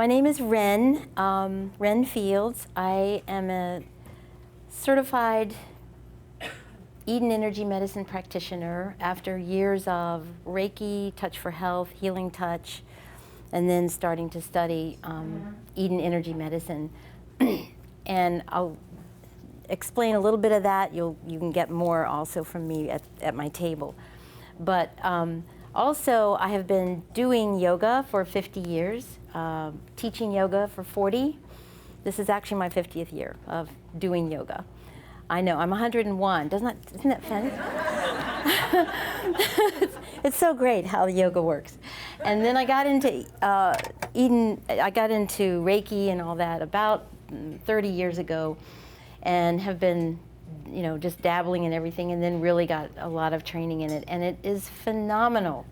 My name is Ren Fields. I am a certified Eden Energy Medicine practitioner after years of Reiki, Touch for Health, Healing Touch, and then starting to study Eden Energy Medicine. And I'll explain a little bit of that. You can get more also from me at my table. But also, I have been doing yoga for 50 years, teaching yoga for 40. This is actually my 50th year of doing yoga. I know, I'm 101. Isn't that fun? It's so great how yoga works. And then I got into I got into Reiki and all that about 30 years ago, and have been, just dabbling in everything, and then really got a lot of training in it, and it is phenomenal.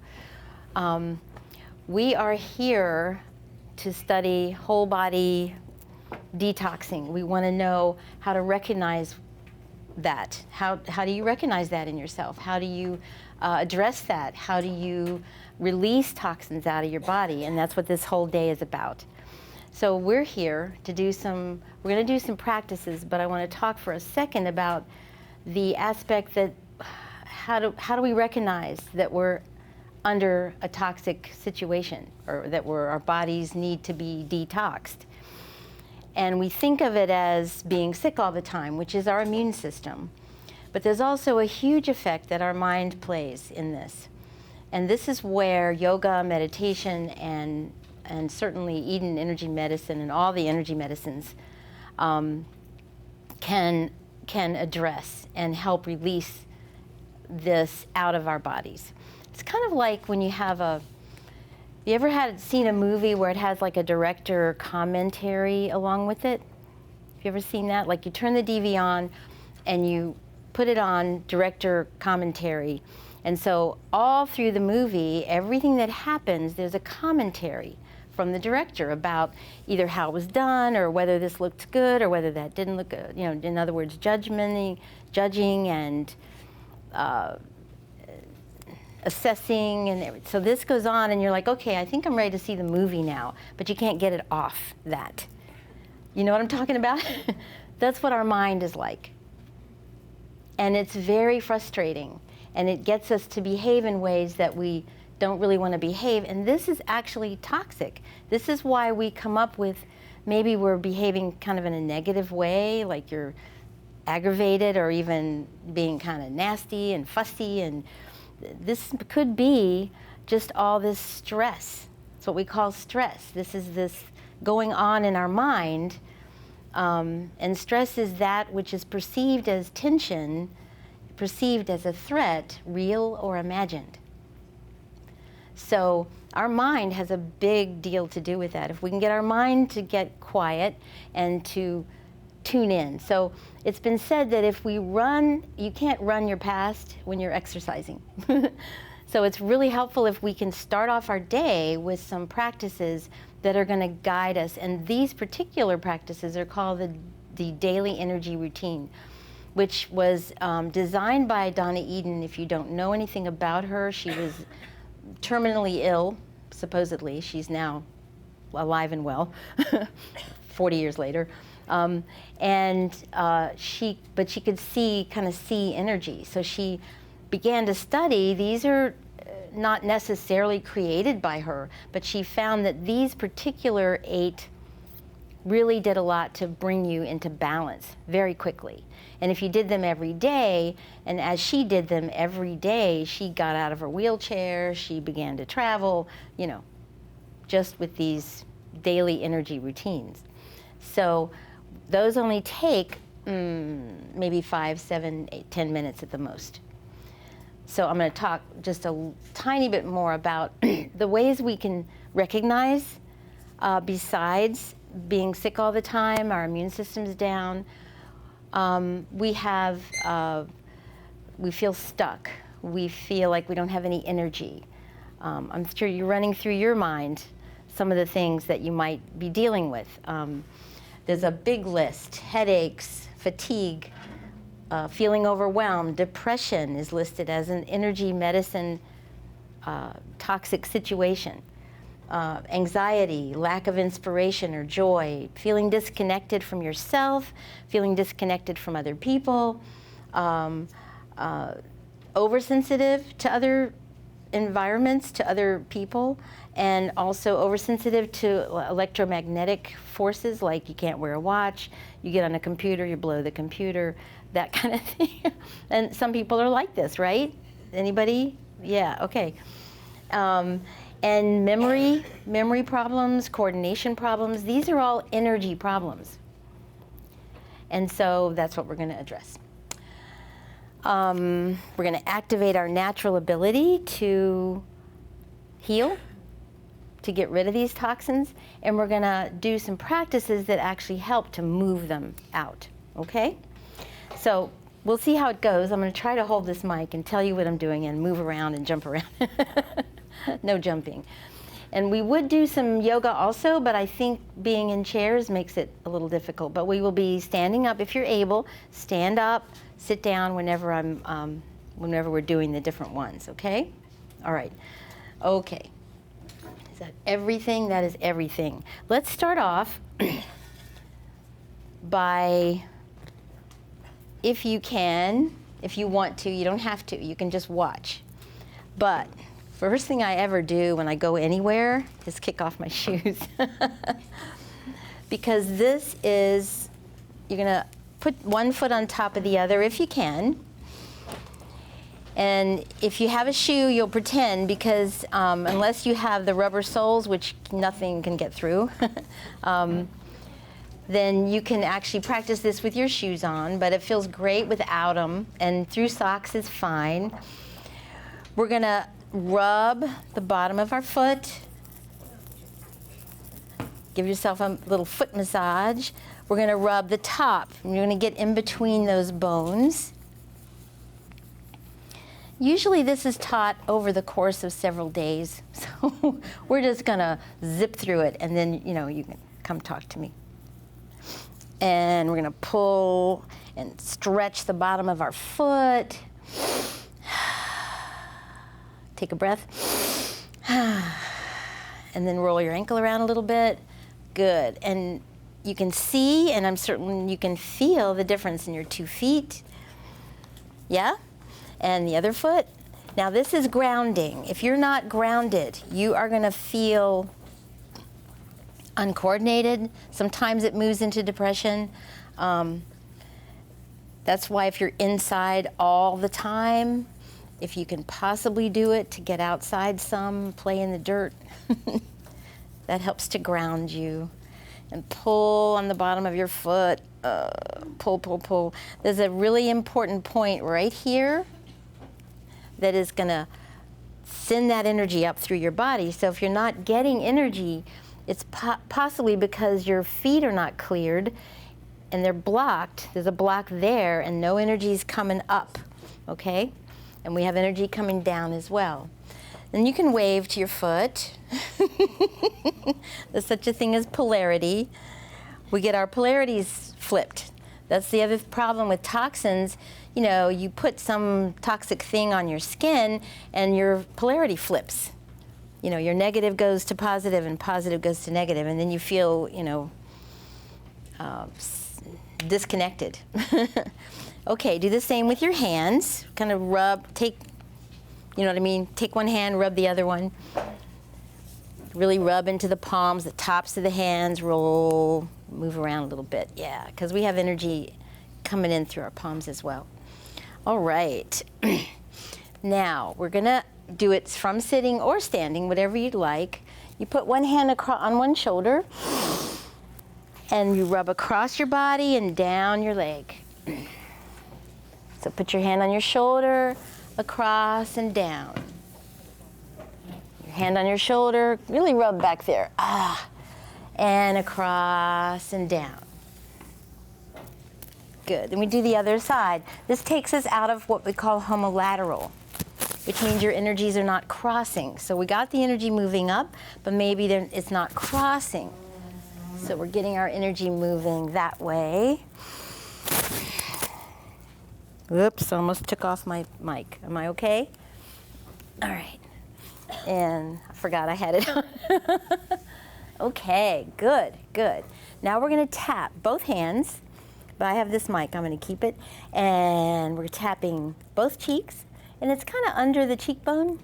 We are here to study whole body detoxing. We want to know how to recognize that. How do you recognize that in yourself? How do you address that? How do you release toxins out of your body? And that's what this whole day is about. So we're here to we're going to do some practices, but I want to talk for a second about the aspect that how do we recognize that we're under a toxic situation, or that our bodies need to be detoxed. And we think of it as being sick all the time, which is our immune system. But there's also a huge effect that our mind plays in this. And this is where yoga, meditation, and certainly Eden Energy Medicine and all the energy medicines can address and help release this out of our bodies. It's kind of like when you have you ever seen a movie where it has like a director commentary along with it? Have you ever seen that? Like you turn the DV on and you put it on director commentary. And so all through the movie, everything that happens, there's a commentary from the director about either how it was done, or whether this looked good, or whether that didn't look good. In other words, judging and assessing, and so this goes on, and you're like, okay, I think I'm ready to see the movie now, but you can't get it off that. You know what I'm talking about? That's what our mind is like. And it's very frustrating, and it gets us to behave in ways that we don't really want to behave, and this is actually toxic. This is why we come up with, maybe we're behaving kind of in a negative way, like you're aggravated, or even being kind of nasty and fussy, and this could be just all this stress. It's what we call stress. This is this going on in our mind, and stress is that which is perceived as tension, perceived as a threat, real or imagined. So our mind has a big deal to do with that. If we can get our mind to get quiet and to tune in. So it's been said that if we you can't run your past when you're exercising. So it's really helpful if we can start off our day with some practices that are going to guide us. And these particular practices are called the daily energy routine, which was designed by Donna Eden. If you don't know anything about her, she was terminally ill, supposedly. She's now alive and well, 40 years later. But she could see energy. So she began to study. These are not necessarily created by her, but she found that these particular 8 really did a lot to bring you into balance very quickly. And if you did them every day, and as she did them every day, she got out of her wheelchair, she began to travel, just with these daily energy routines. So those only take maybe 5, 7, 8, 10 minutes at the most. So I'm going to talk just a tiny bit more about the ways we can recognize, besides being sick all the time, our immune system's down. We feel stuck. We feel like we don't have any energy. I'm sure you're running through your mind some of the things that you might be dealing with. There's a big list: headaches, fatigue, feeling overwhelmed. Depression is listed as an energy medicine toxic situation. anxiety, lack of inspiration or joy, feeling disconnected from yourself, feeling disconnected from other people, oversensitive to other environments, to other people, and also oversensitive to electromagnetic forces, like you can't wear a watch, you get on a computer, you blow the computer, that kind of thing. And some people are like this, right? Anybody? Yeah, okay. And memory problems, coordination problems, these are all energy problems. And so that's what we're going to address. We're going to activate our natural ability to heal, to get rid of these toxins, and we're going to do some practices that actually help to move them out, okay? So we'll see how it goes. I'm going to try to hold this mic and tell you what I'm doing and move around and jump around. No jumping. And we would do some yoga also, but I think being in chairs makes it a little difficult. But we will be standing up if you're able. Stand up, sit down whenever whenever we're doing the different ones. Okay? All right. Okay. Is that everything? That is everything. Let's start off by, if you can, if you want to, you don't have to. You can just watch. But first thing I ever do when I go anywhere is kick off my shoes. Because this is, you're gonna put one foot on top of the other if you can. And if you have a shoe, you'll pretend, because unless you have the rubber soles, which nothing can get through, then you can actually practice this with your shoes on, but it feels great without them, and through socks is fine. We're gonna rub the bottom of our foot. Give yourself a little foot massage. We're going to rub the top, and you're going to get in between those bones. Usually this is taught over the course of several days, so we're just going to zip through it, and then you can come talk to me. And we're going to pull and stretch the bottom of our foot. Take a breath. And then roll your ankle around a little bit. Good. And you can see, and I'm certain you can feel the difference in your 2 feet. Yeah? And the other foot. Now this is grounding. If you're not grounded, you are going to feel uncoordinated. Sometimes it moves into depression. That's why if you're inside all the time, if you can possibly do it, to get outside some, play in the dirt, that helps to ground you. And pull on the bottom of your foot, pull, pull, pull. There's a really important point right here that is gonna send that energy up through your body. So if you're not getting energy, it's possibly because your feet are not cleared and they're blocked. There's a block there and no energy is coming up, okay? And we have energy coming down as well. Then you can wave to your foot. There's such a thing as polarity. We get our polarities flipped. That's the other problem with toxins. You put some toxic thing on your skin and your polarity flips. Your negative goes to positive and positive goes to negative, and then you feel, disconnected. Okay, do the same with your hands. Kind of rub, take one hand, rub the other one. Really rub into the palms, the tops of the hands, roll, move around a little bit. Yeah, because we have energy coming in through our palms as well. All right. Now, we're gonna do it from sitting or standing, whatever you'd like. You put one hand on one shoulder, and you rub across your body and down your leg. So put your hand on your shoulder, across and down. Your hand on your shoulder, really rub back there. And across and down. Good. Then we do the other side. This takes us out of what we call homolateral, which means your energies are not crossing. So we got the energy moving up, but maybe it's not crossing. So we're getting our energy moving that way. Oops, almost took off my mic. Am I okay? All right. And forgot I had it on. Okay, good, good. Now we're going to tap both hands. But I have this mic, I'm going to keep it. And we're tapping both cheeks. And it's kind of under the cheekbone.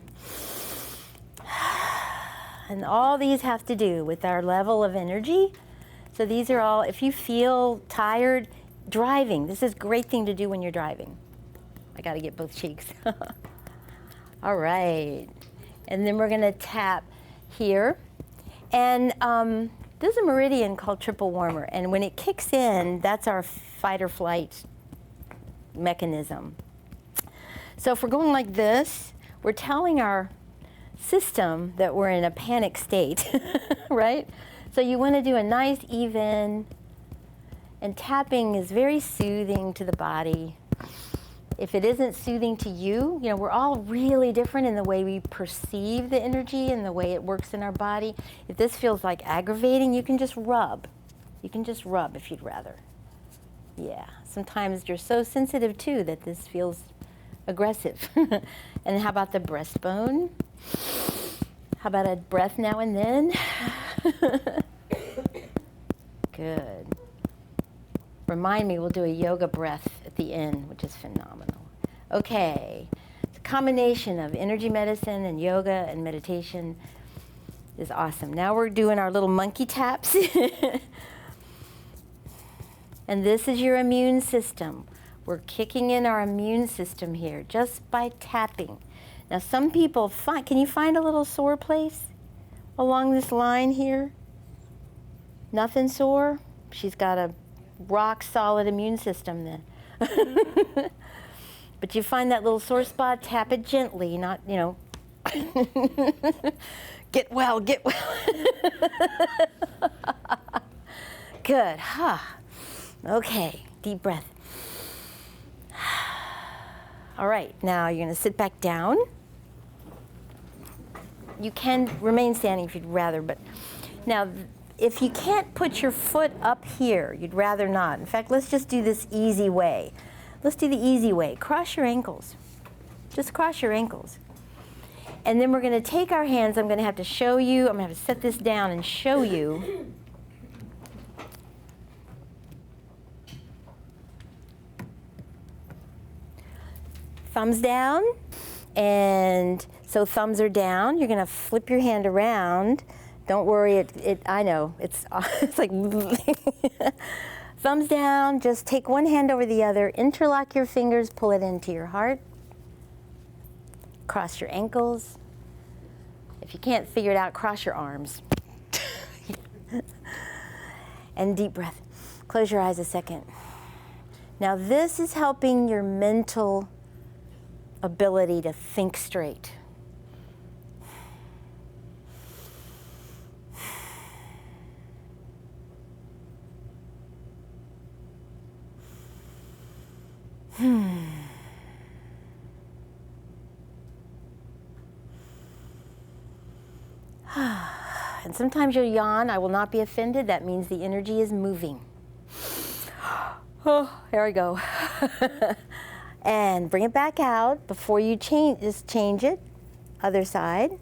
And all these have to do with our level of energy. So these are all, if you feel tired, driving. This is a great thing to do when you're driving. I got to get both cheeks. All right. And then we're going to tap here. And there's a meridian called triple warmer. And when it kicks in, that's our fight or flight mechanism. So if we're going like this, we're telling our system that we're in a panic state, right? So you want to do a nice even, and tapping is very soothing to the body. If it isn't soothing to you, you know, we're all really different in the way we perceive the energy and the way it works in our body. If this feels like aggravating, you can just rub. You can just rub if you'd rather. Yeah, sometimes you're so sensitive too that this feels aggressive. And how about the breastbone? How about a breath now and then? Good. Remind me, we'll do a yoga breath at the end, which is phenomenal. Okay, it's a combination of energy medicine and yoga and meditation is awesome. Now we're doing our little monkey taps. And this is your immune system. We're kicking in our immune system here just by tapping. Now some people, can you find a little sore place along this line here? Nothing sore? She's got a rock solid immune system then. But you find that little sore spot, tap it gently, not, you know, get well, get well. Good, okay, deep breath. All right, now you're gonna sit back down. You can remain standing if you'd rather, but now, if you can't put your foot up here, you'd rather not. In fact, let's just do this easy way. Let's do the easy way. Cross your ankles. Just cross your ankles. And then we're going to take our hands. I'm going to have to show you. I'm going to have to set this down and show you. Thumbs down. And so thumbs are down. You're going to flip your hand around. Don't worry, I know, it's like, thumbs down, just take one hand over the other, interlock your fingers, pull it into your heart, cross your ankles. If you can't figure it out, cross your arms. And deep breath. Close your eyes a second. Now this is helping your mental ability to think straight. And sometimes you'll yawn. I will not be offended. That means the energy is moving. Oh, there we go. And bring it back out before you change. Just change it. Other side.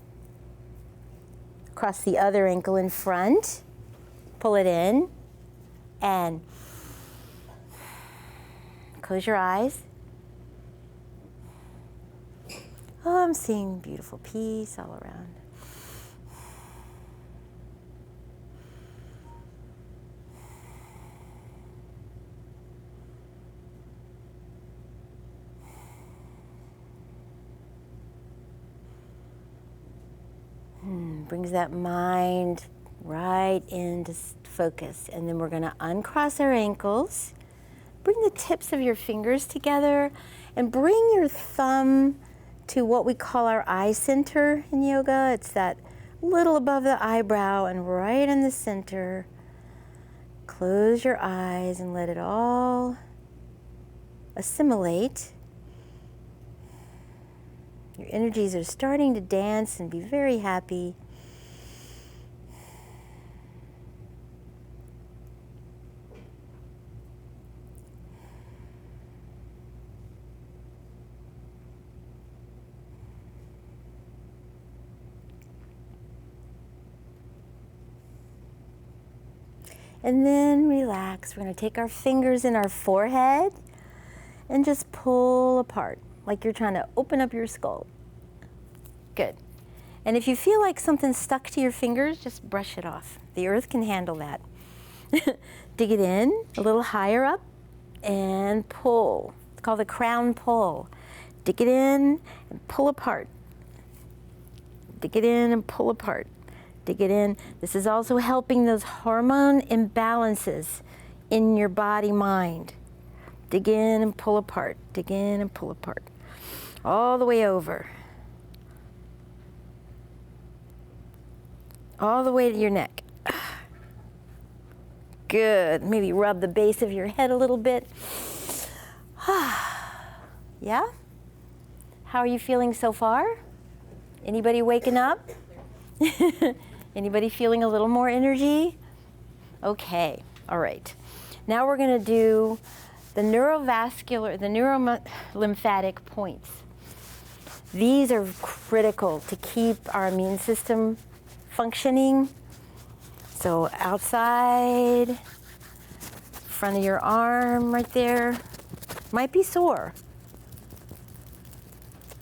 Cross the other ankle in front. Pull it in. And close your eyes. Oh, I'm seeing beautiful peace all around. Brings that mind right into focus. And then we're going to uncross our ankles. Bring the tips of your fingers together and bring your thumb to what we call our eye center in yoga. It's that little above the eyebrow and right in the center. Close your eyes and let it all assimilate. Your energies are starting to dance and be very happy. And then relax. We're going to take our fingers in our forehead and just pull apart, like you're trying to open up your skull. Good. And if you feel like something's stuck to your fingers, just brush it off. The earth can handle that. Dig it in a little higher up and pull. It's called the crown pull. Dig it in and pull apart. Dig it in and pull apart. Dig it in. This is also helping those hormone imbalances in your body mind. Dig in and pull apart. Dig in and pull apart. All the way over. All the way to your neck. Good. Maybe rub the base of your head a little bit. Yeah? How are you feeling so far? Anybody waking up? Anybody feeling a little more energy? Okay. All right. Now we're going to do the neurolymphatic points. These are critical to keep our immune system functioning. So outside, front of your arm right there, might be sore,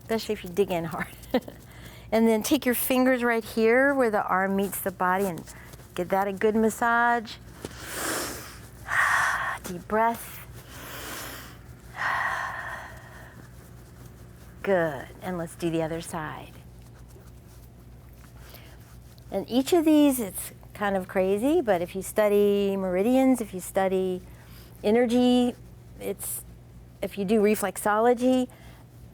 especially if you dig in hard. And then take your fingers right here where the arm meets the body and give that a good massage. Deep breath. Good. And let's do the other side. And each of these, it's kind of crazy, but if you study meridians, if you study energy, if you do reflexology,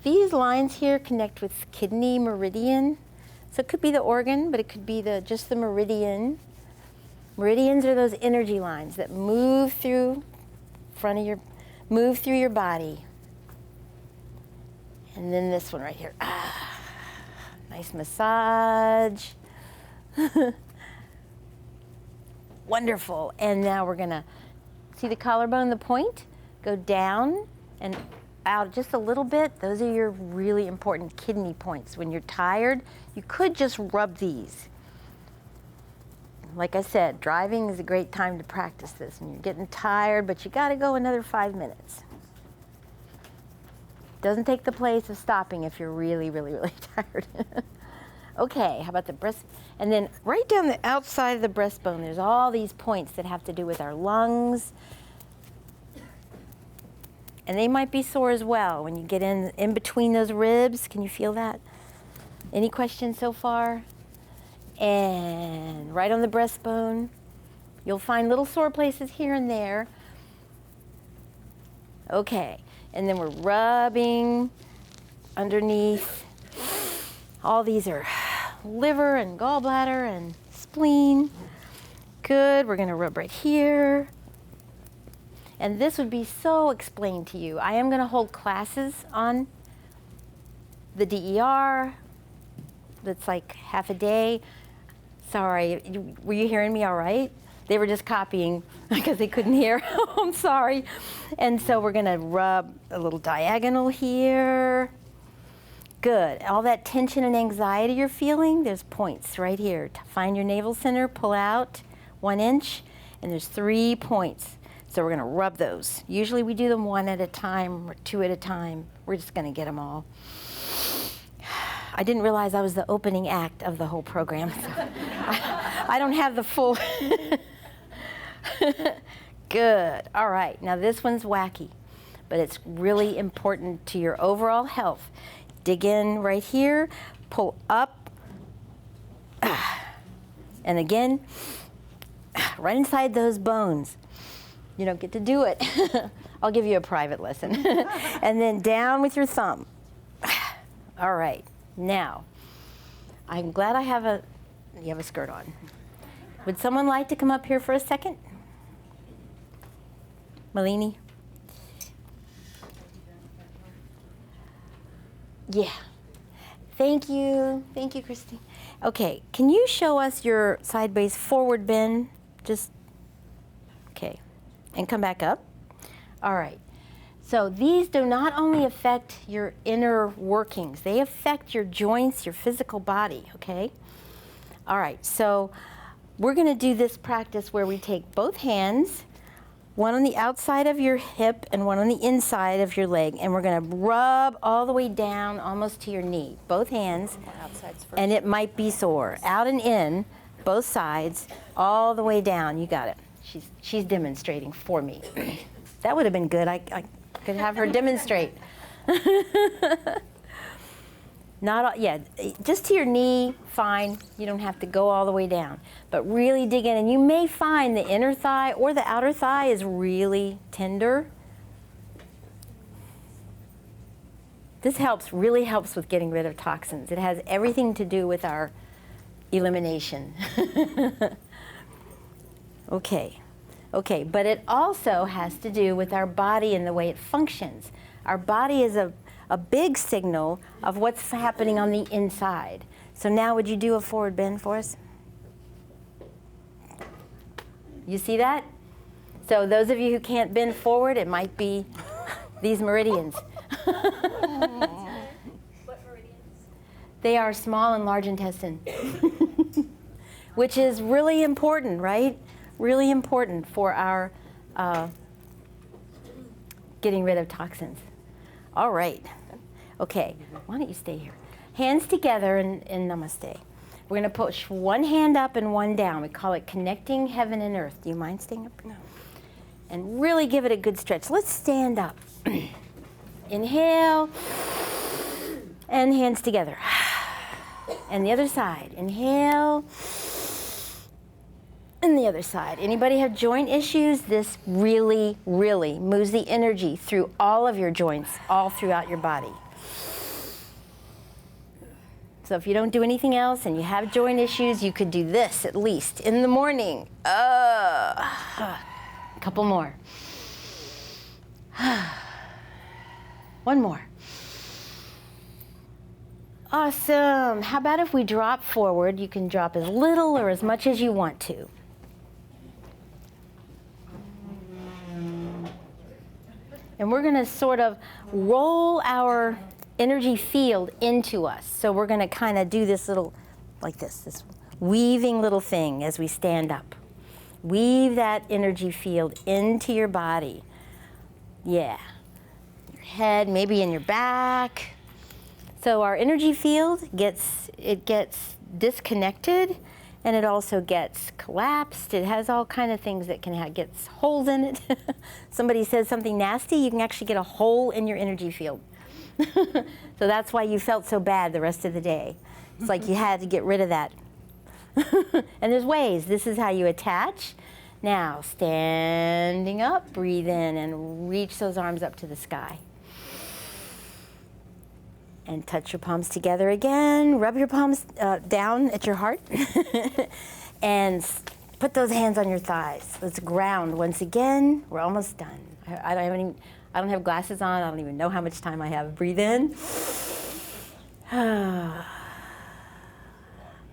these lines here connect with kidney meridian. So it could be the organ, but it could be just the meridian. Meridians are those energy lines that move through your body. And then this one right here. Nice massage. Wonderful. And now we're gonna see the collarbone, the point, go down and out just a little bit. Those are your really important kidney points. When you're tired, you could just rub these. Like I said, driving is a great time to practice this. And you're getting tired, but you gotta go another 5 minutes. Doesn't take the place of stopping if you're really, really, really tired. Okay, how about the breast? And then right down the outside of the breastbone, there's all these points that have to do with our lungs. And they might be sore as well when you get in between those ribs. Can you feel that? Any questions so far? And right on the breastbone, you'll find little sore places here and there. Okay, and then we're rubbing underneath. All these are liver and gallbladder and spleen. Good, we're gonna rub right here. And this would be so explained to you. I am gonna hold classes on the DER. That's like half a day. Sorry, were you hearing me all right? They were just copying because they couldn't hear. I'm sorry. And so we're gonna rub a little diagonal here. Good. All that tension and anxiety you're feeling, there's points right here. Find your navel center, pull out 1 inch, and there's 3 points. So we're gonna rub those. Usually we do them 1 at a time or 2 at a time. We're just gonna get them all. I didn't realize I was the opening act of the whole program. So I don't have the full. Good. All right. Now this one's wacky, but it's really important to your overall health. Dig in right here, pull up, and again, right inside those bones. You don't get to do it. I'll give you a private lesson. And then down with your thumb. All right. Now, I'm glad you have a skirt on. Would someone like to come up here for a second? Malini? Yeah. Thank you, Christine. Okay, can you show us your sideways forward bend? Okay, and come back up. All right. So these do not only affect your inner workings, they affect your joints, your physical body, okay? All right, so we're going to do this practice where we take both hands, one on the outside of your hip and one on the inside of your leg, and we're going to rub all the way down almost to your knee. Both hands, and it might be sore. Out and in, both sides, all the way down. You got it. She's demonstrating for me. That would have been good. I could have her demonstrate. Not all, yeah, just to your knee, fine. You don't have to go all the way down. But really dig in, and you may find the inner thigh or the outer thigh is really tender. This really helps with getting rid of toxins. It has everything to do with our elimination. Okay, but it also has to do with our body and the way it functions. Our body is a big signal of what's happening on the inside. So now would you do a forward bend for us? You see that? So those of you who can't bend forward, it might be these meridians. What meridians? They are small and large intestine, which is really important, right? Really important for our getting rid of toxins. All right. Okay, why don't you stay here? Hands together in namaste. We're going to push one hand up and one down. We call it connecting heaven and earth. Do you mind staying up? No. And really give it a good stretch. Let's stand up. Inhale, and hands together. And the other side. Inhale, and the other side. Anybody have joint issues? This really, really moves the energy through all of your joints, all throughout your body. So if you don't do anything else and you have joint issues, you could do this at least in the morning. A couple more. One more. Awesome. How about if we drop forward? You can drop as little or as much as you want to. And we're going to sort of roll our energy field into us. So we're going to kind of do this little, like this weaving little thing as we stand up. Weave that energy field into your body. Yeah. Your head, maybe in your back. So our energy field gets disconnected, and it also gets collapsed. It has all kind of things that gets holes in it. Somebody says something nasty, you can actually get a hole in your energy field. So that's why you felt so bad the rest of the day. It's like you had to get rid of that. And there's ways. This is how you attach. Now, standing up, breathe in and reach those arms up to the sky. And touch your palms together again. Rub your palms down at your heart. And put those hands on your thighs. Let's ground once again. We're almost done. I don't have glasses on. I don't even know how much time I have. Breathe in.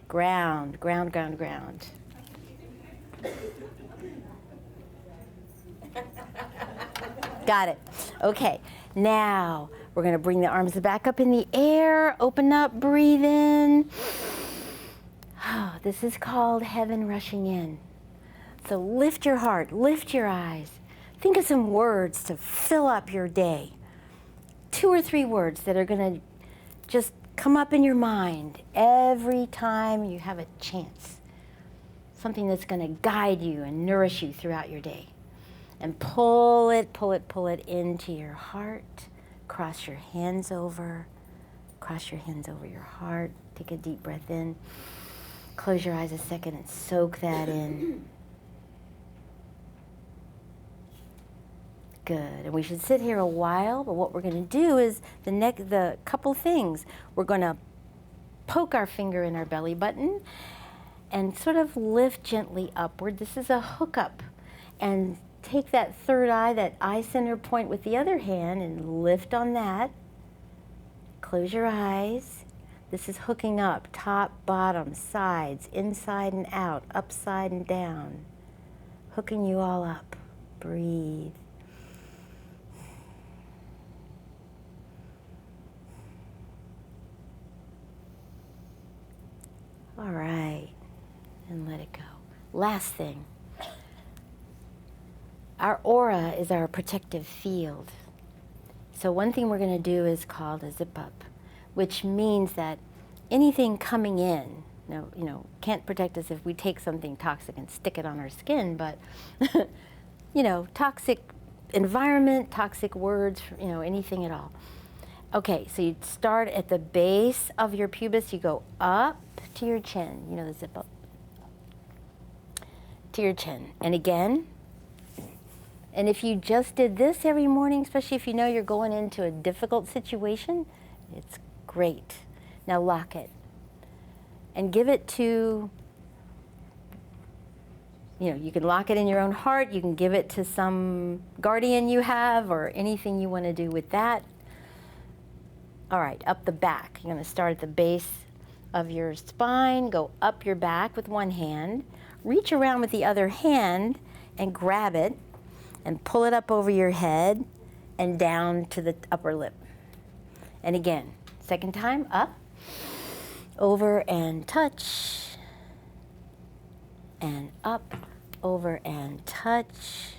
Ground, ground, ground, ground. Got it. Okay. Now, we're going to bring the arms back up in the air. Open up, breathe in. This is called heaven rushing in. So lift your heart, lift your eyes. Think of some words to fill up your day. 2 or 3 words that are going to just come up in your mind every time you have a chance. Something that's going to guide you and nourish you throughout your day. And pull it into your heart. Cross your hands over. Cross your hands over your heart. Take a deep breath in. Close your eyes a second and soak that in. Good. And we should sit here a while, but what we're going to do is the couple things. We're going to poke our finger in our belly button and sort of lift gently upward. This is a hookup. And take that third eye, that eye center point with the other hand and lift on that. Close your eyes. This is hooking up, top, bottom, sides, inside and out, upside and down. Hooking you all up. Breathe. All right, and let it go. Last thing, our aura is our protective field. So one thing we're going to do is called a zip up, which means that anything coming in, can't protect us if we take something toxic and stick it on our skin, but toxic environment, toxic words, anything at all. Okay, so you start at the base of your pubis, you go up to your chin, the zip up, to your chin. And again, and if you just did this every morning, especially if you know you're going into a difficult situation, it's great. Now lock it. And give it to, you can lock it in your own heart, you can give it to some guardian you have, or anything you want to do with that. All right, up the back. You're going to start at the base of your spine, go up your back with one hand, reach around with the other hand and grab it, and pull it up over your head and down to the upper lip. And again, second time, up, over and touch, and up, over and touch,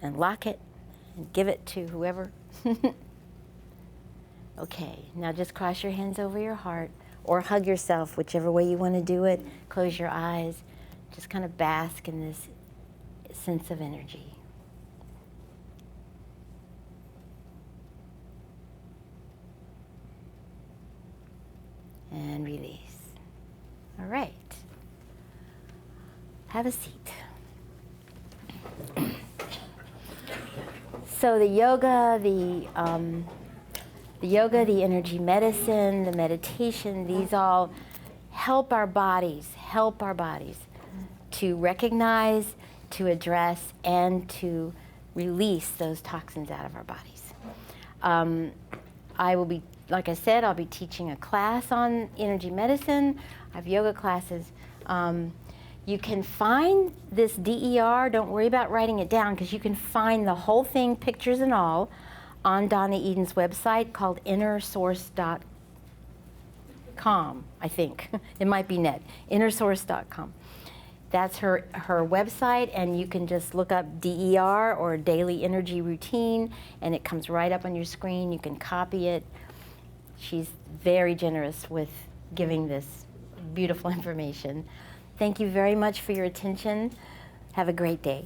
and lock it, and give it to whoever. Okay, now just cross your hands over your heart, or hug yourself, whichever way you want to do it. Close your eyes, just kind of bask in this sense of energy. And release. All right. Have a seat. So the yoga, the energy medicine, the meditation, these all help our bodies to recognize, to address, and to release those toxins out of our bodies. I will be, like I said, I'll be teaching a class on energy medicine. I have yoga classes. You can find this DER, don't worry about writing it down, because you can find the whole thing, pictures and all, on Donna Eden's website called innersource.com, I think. It might be net, innersource.com. That's her website, and you can just look up DER or Daily Energy Routine, and it comes right up on your screen. You can copy it. She's very generous with giving this beautiful information. Thank you very much for your attention. Have a great day.